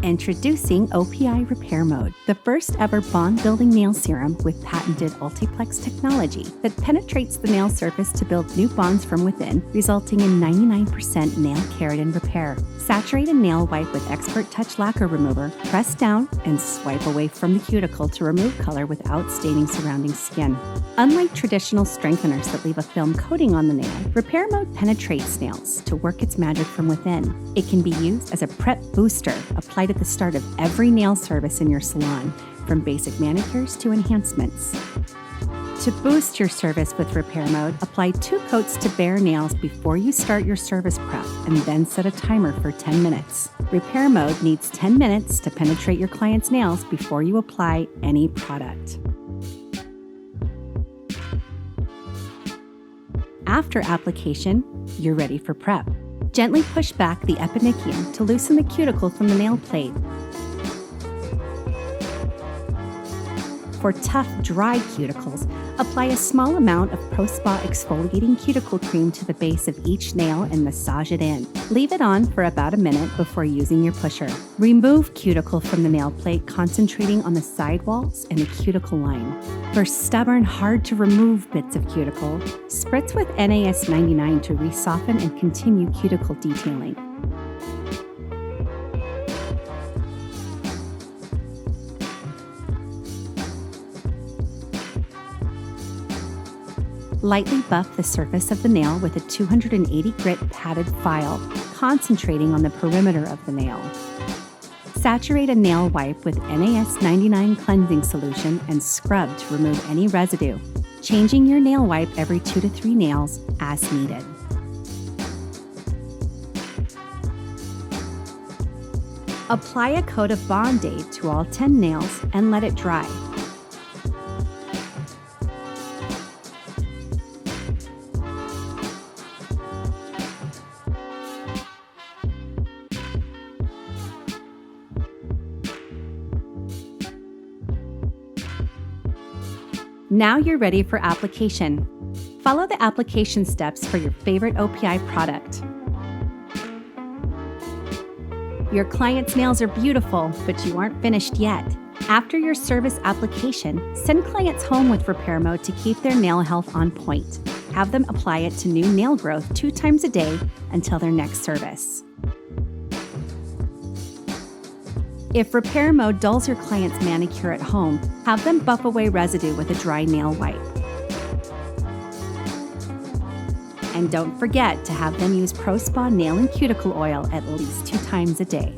Introducing OPI Repair Mode, the first ever bond-building nail serum with patented Ulti-Plex Technology that penetrates the nail surface to build new bonds from within, resulting in 99% nail keratin repair. Saturate a nail wipe with Expert Touch Lacquer Remover, press down, and swipe away from the cuticle to remove color without staining surrounding skin. Unlike traditional strengtheners that leave a film coating on the nail, Repair Mode penetrates nails to work its magic from within. It can be used as a prep booster, applied at the start of every nail service in your salon, from basic manicures to enhancements. To boost your service with Repair Mode, apply 2 coats to bare nails before you start your service prep, and then set a timer for 10 minutes. Repair Mode needs 10 minutes to penetrate your client's nails before you apply any product. After application, you're ready for prep. Gently push back the eponychium to loosen the cuticle from the nail plate. For tough, dry cuticles, apply a small amount of Pro-Spa exfoliating cuticle cream to the base of each nail and massage it in. Leave it on for about a minute before using your pusher. Remove cuticle from the nail plate, concentrating on the sidewalls and the cuticle line. For stubborn, hard-to-remove bits of cuticle, spritz with NAS 99 to re-soften and continue cuticle detailing. Lightly buff the surface of the nail with a 280 grit padded file, concentrating on the perimeter of the nail. Saturate a nail wipe with NAS 99 cleansing solution and scrub to remove any residue, changing your nail wipe every 2 to 3 nails as needed. Apply a coat of Bond-Aid to all 10 nails and let it dry. Now you're ready for application. Follow the application steps for your favorite OPI product. Your client's nails are beautiful, but you aren't finished yet. After your service application, send clients home with Repair Mode to keep their nail health on point. Have them apply it to new nail growth 2 times a day until their next service. If Repair Mode dulls your client's manicure at home, have them buff away residue with a dry nail wipe. And don't forget to have them use Pro-Spa nail and cuticle oil at least 2 times a day.